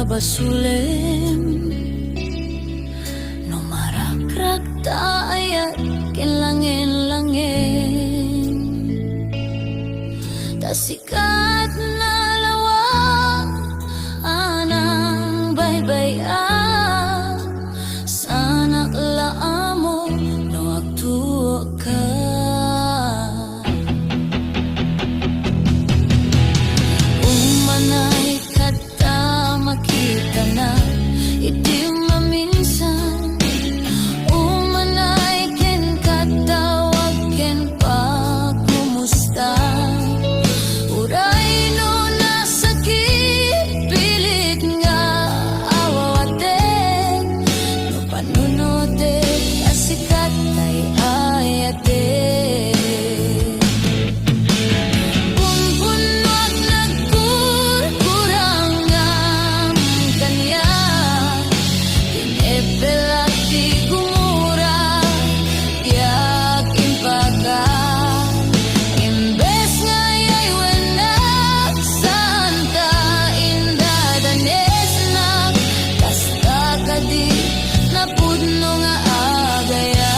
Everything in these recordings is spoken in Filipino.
basulim no marakrak taayat kinlangin-langin tasikat na lawang anang baybay-a sana laamo no agtuo ka umanay kata makita na iti maminsan umanay ken katawag ken pa kumusta uray no nasakit pilit nga awawaten no panunote asikat ay ayate pumpunwag nagkurkurang ang kanya tinepelak di gumura yak impaka imbes ngayay wenak santa indadanes nak kasta kadi napudno nga agaya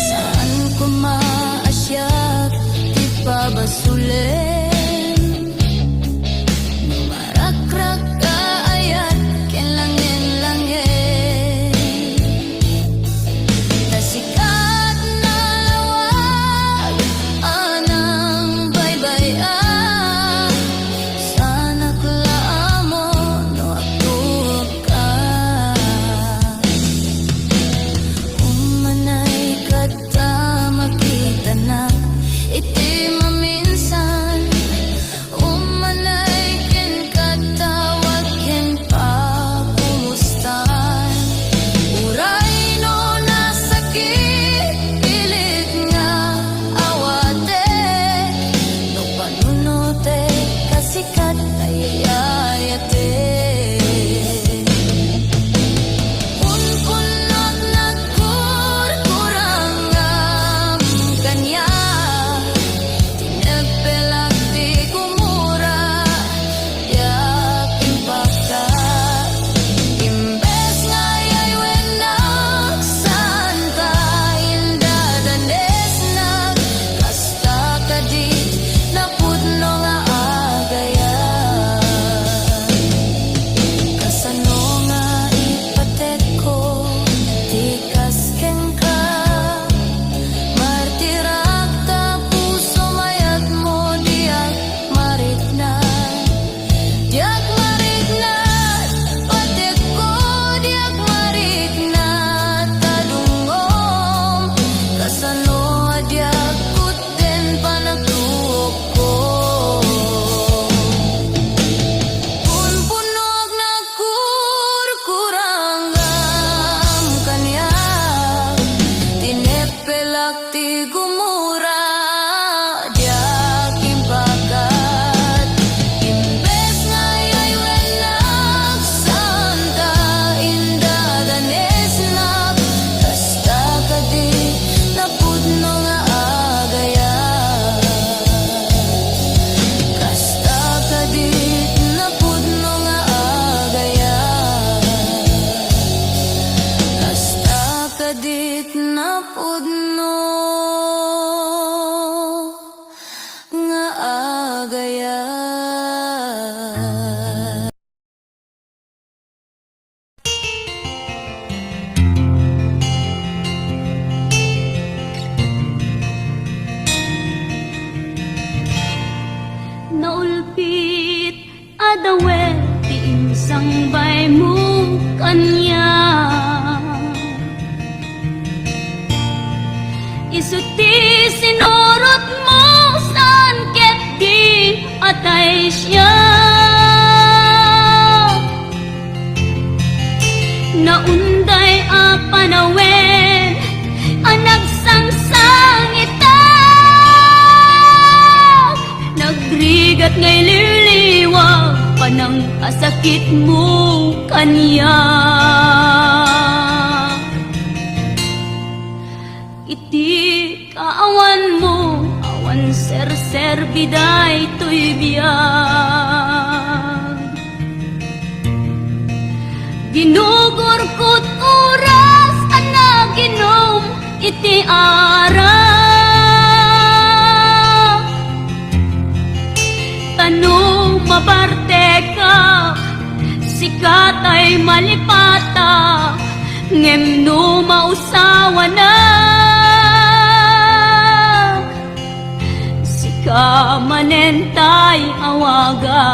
saan ko maasyak di pa basulen no marakrak kaayat kinlangin-langin tasikat na lawag anang baybay-a sana klaamo no agtuo ka umanay kata makita na iti maminsan umanay ken katawag ken pa kumustan uray no nasakit pilit nga awate no panunote kasikat ay ayate punpunot nagkurkurang ang kanya tinepelak di gumura yak impaka imbes ngayay wenak santa indadanes nak kasta kadi napudno nga agaya kasano nga ipatek ko tikas ken ka martirak ta puso mayat mo diak mariknan patek ko diak mariknat tadungom kasano diak kuten panagtuok ko punpunog nagkurkurang ang kanya tinepelak ti gumura diak impakat imbes ngayay wenak santa indadanes nak kasta kadi napudno nga agaya kasta kadi napudno nga agaya kasta kadit napudno nga agaya naulpit adawet ti insang-bay mo kanya isuti sinurot mo saan ket di at siya. Naunday a panawen ang nagsangsangita, nagrigat ngay liliwag panang asakit mo kanya. Iti kaawan mo awan ser biday to'y biyag, ginugurkot oras ang naginom iti ara. Tanong mabarte ka, sikat ay malipata, ngem no mausawa na. Sika manentay awaga.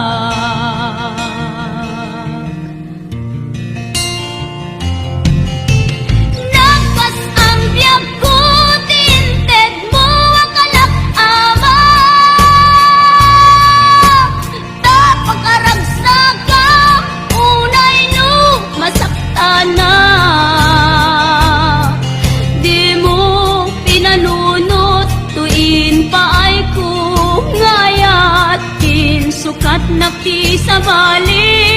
Sukat nakti sa bali,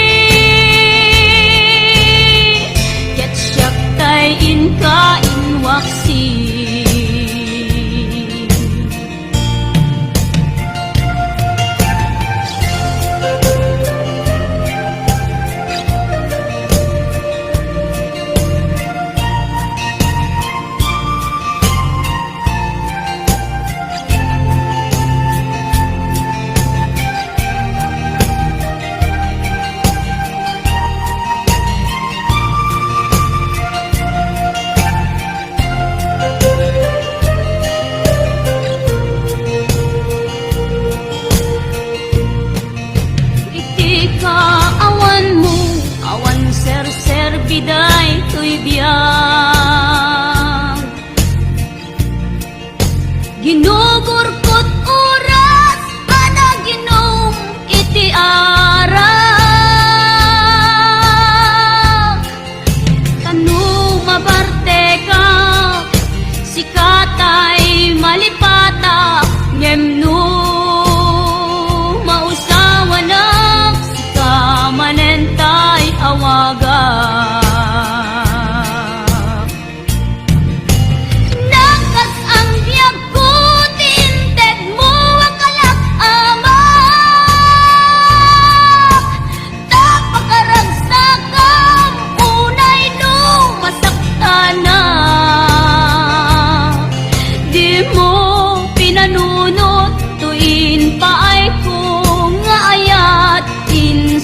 ket siyak tay inka inwaksi. Biday to'y biyag, ginugurkot oras ana ginom iti ara. Tanu mabarte ka, sikatay malipata, ngem no mausawa na, sika manentay awaga.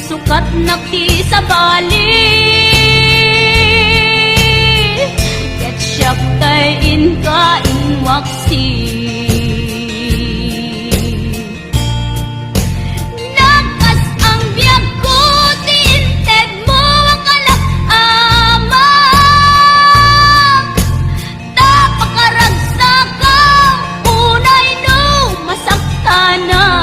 Sukat nakti sa bali, ket siyak tay inka inwaksi. Nagkas ang biyag ko, tinted mo ang kalak-ama, tapakaragsak ka, unay no masaktana.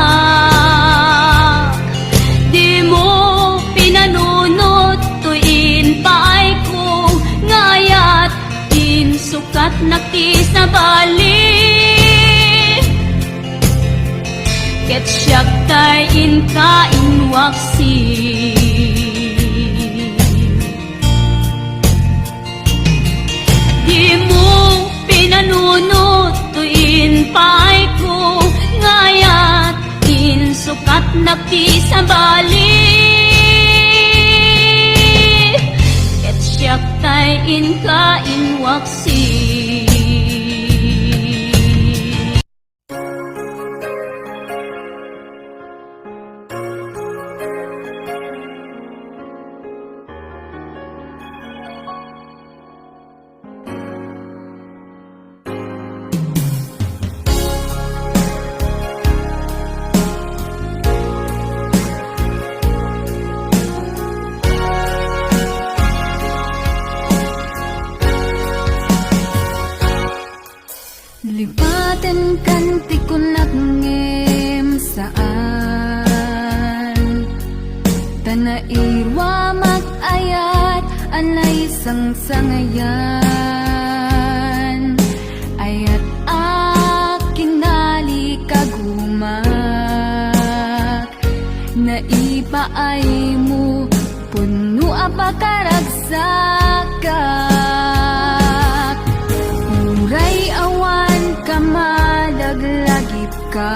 Sukat nakti sa bali, ket siyak tay inka inwaksi. Di mo pinanunot tuin pay ko, ngayat in sukat nakti sa bali, siyak tay inka inwaksi. balay sang sangayan ayat akinali kagumak naipaay mo puno apakaragsakak uray awan ka malaglagip ka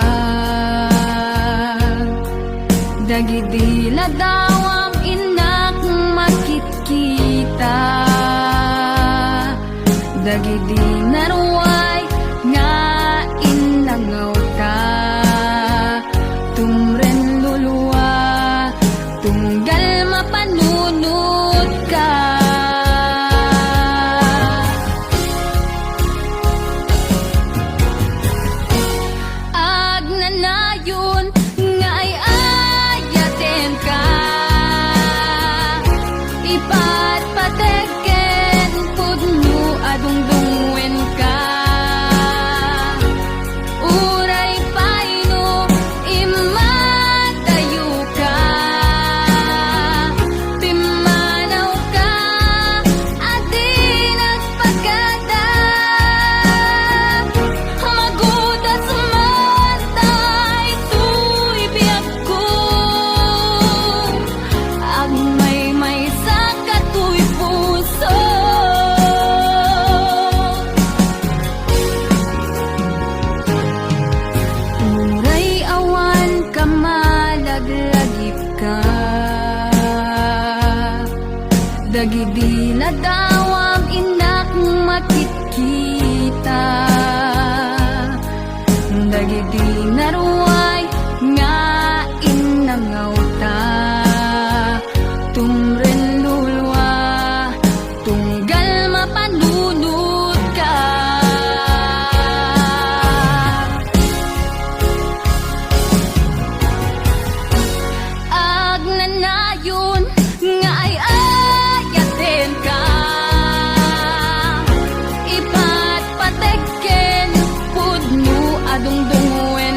dagidila daw ang inak makitkita dagidi naruay nga inangaw ta tumren luluwa tunggal mapanunod ka agnanayon nga ay ayaten ka ipatpateken pudno adungdungwen ka uray paino imatayo ka pimanaw ka at di nagpagada magudas matay tuy biyak ko ang may sa katuy puso uray awan ka malaglagip ka dagidi na dawam inak makitkita dagidi naruay nga inangaw ta tumren lulwa tunggal mapanunod ka agnanayon nga ay ayaten ka ipatpateken pudno adungdungwen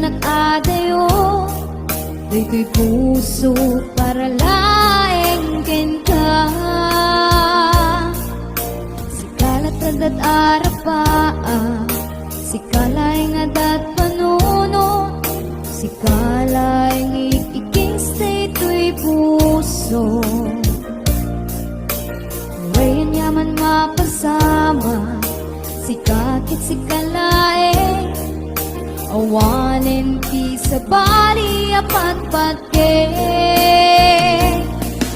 nag-adayo dito'y puso para laeng ken ka. Sikalat adat arapa, sikalay nga dat panuno, sikalay iking stay to'y puso. Urayan yaman mapasama, sikakit sikalay, awanin ti sa bali apat-pat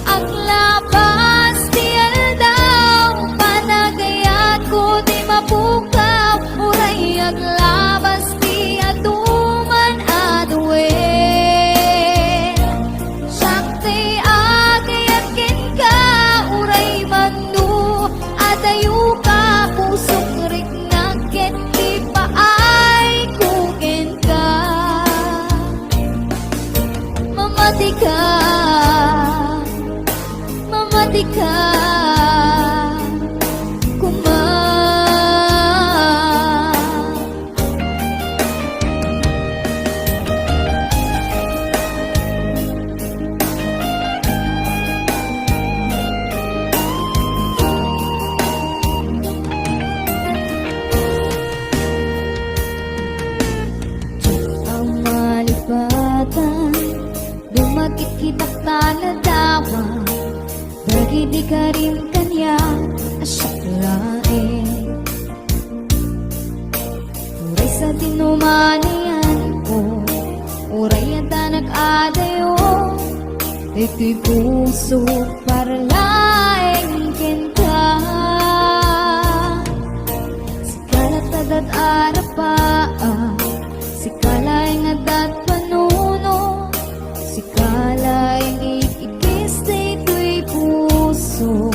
ang labas ti aldaw, panagayat ko di mapukaw, uray aglabas ti atuman aduel. Sakti agayat ken ka, uray mandu adayu ka, pusok rik na ken ti paay kuken ka. Mamati ka, mamati ka, kuma. Ang malipatan, dumakit kitak taladawa, dagi di ka rin kanya asyaklain. Uray sa tinumanian ko, uray ata nag-adayo, ito'y puso para laeng ken ka. Sikalat adat arapa, sikalay nga dat panuno, sikalay ikikistay to'y puso.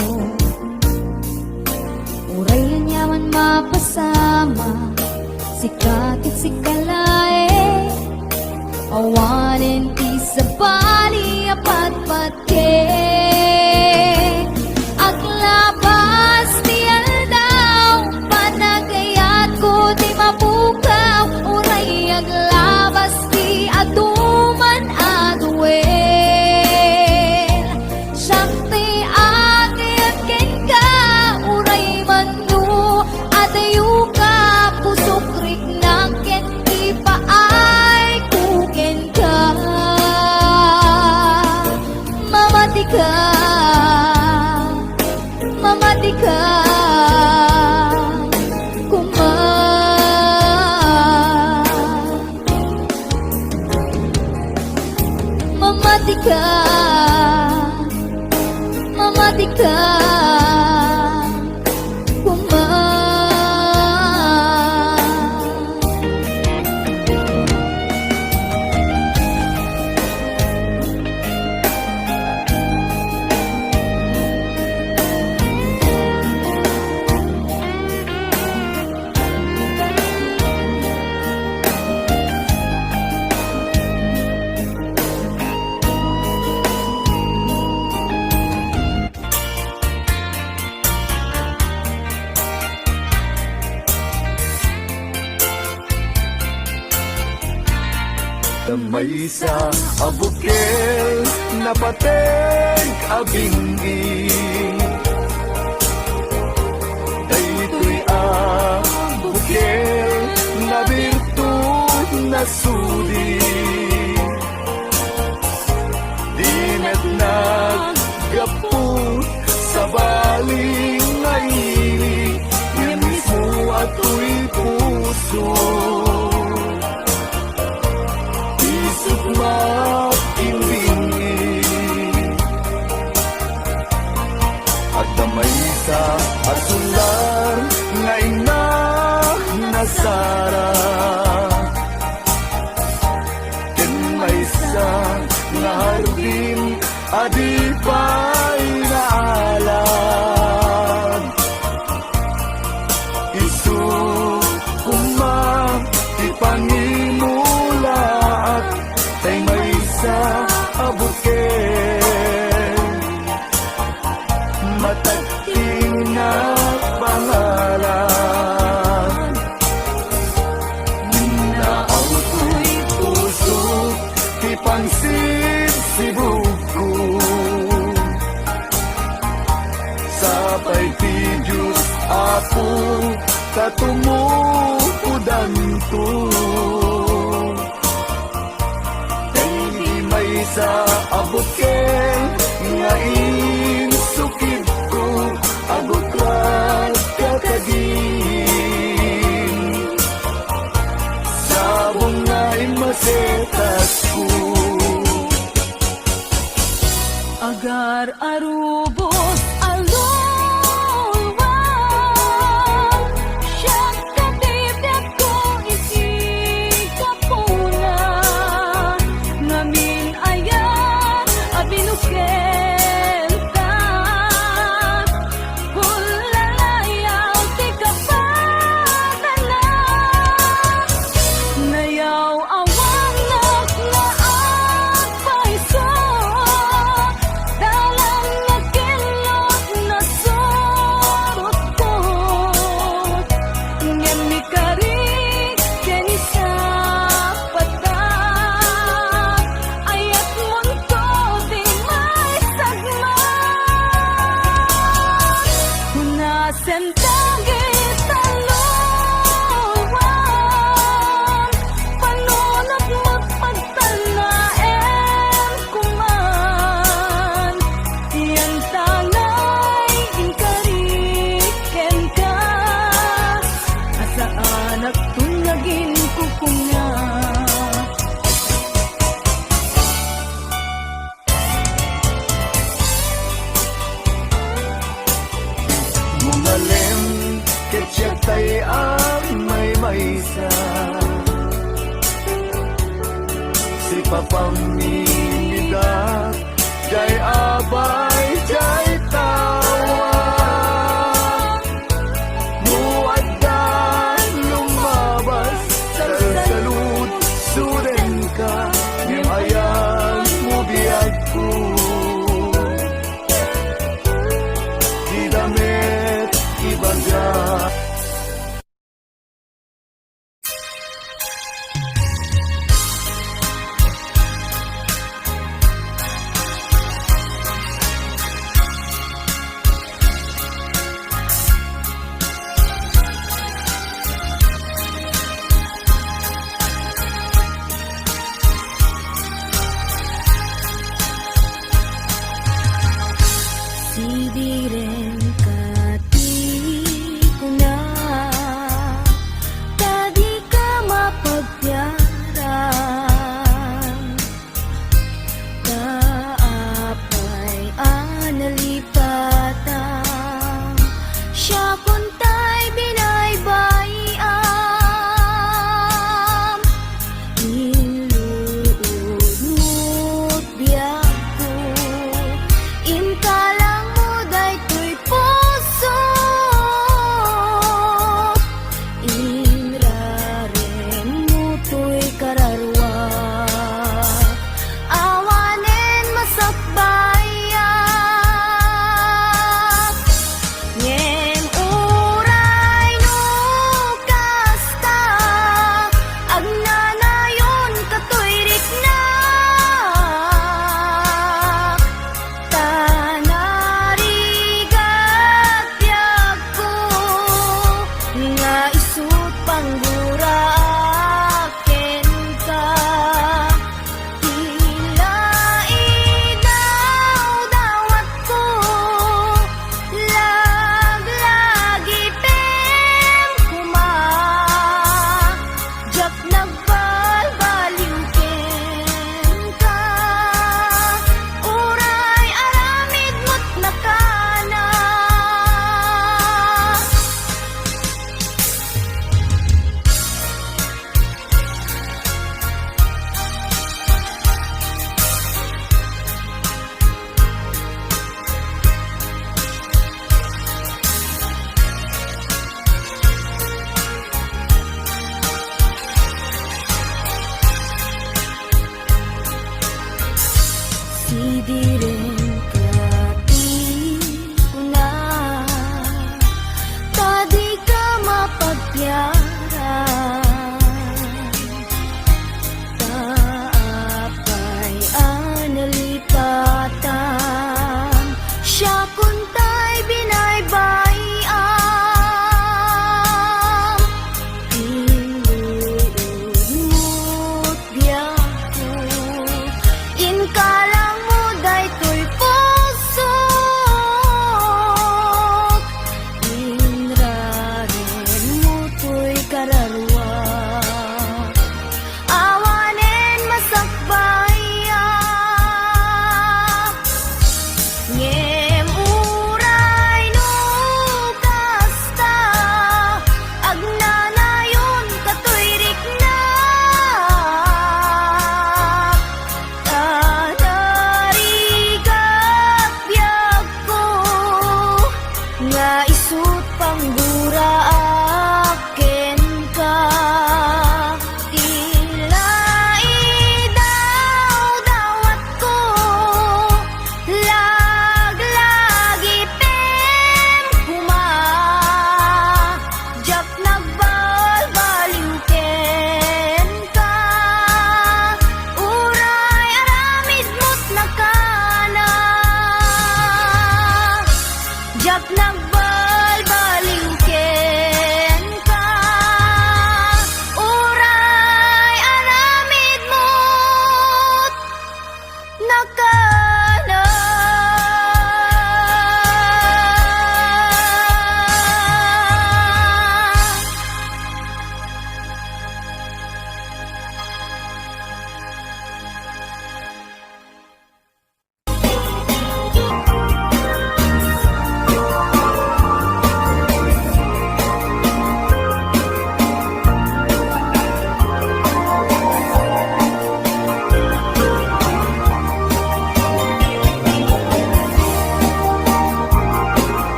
Urayan yaman mapasama, sikakit sikalay, awanin ti sa bali apat-pat aglabas ti aldaw, panagayat ko di mapukaw, uray aglabas ti atuman aduel. Sakti agayat ken ka, uray mandu adayu ka, pusok rik na ken ti paay kuken ka. Mamati ka, mamati ka, kuma. Mamati ka, mamati ka, kuma. May sa abukel na pateng abingi, daytoy abukel na birtud na sudi, dinet naggapu sa baling ngaili, yan mismo ato'y puso. Makimbingi at damay sa asular ngay na nasara, ken may sa naharbin adi pa'y naalam. Isu kumang ipangimulaat tay may sa abukel, matagting na pangalan. Diyos ako katumukudan to. Kay di may sa abot ken nga insukid ko, abot lang kakagin. Sabong nga imasetas ko. Agar arubos alulwang, siyang katibyak ko isikapuna. Ngamin ayan abinukenta, hulalayaw ti kapanalan. Nayaw awang naklaan paiso, dalang nagkilot na surot ko. Ngem mi karik keni sa patak, ayat munto di may sagma. Hunasen tagit taluwan, panunot magpagtanaen kuman. Iyan tanay inkariken ka, asa anak tunagin kukunga. Mumalem ketyak tay ang may maysa, si papamimida jay abay jay tawa. Muaddan lumabas sa salud suren ka, ngem ayan mo biyag ko. Di damit ibaga. Sibiren kati ko na, tadi ka mapagpiaran. Kaapay analipatan, siya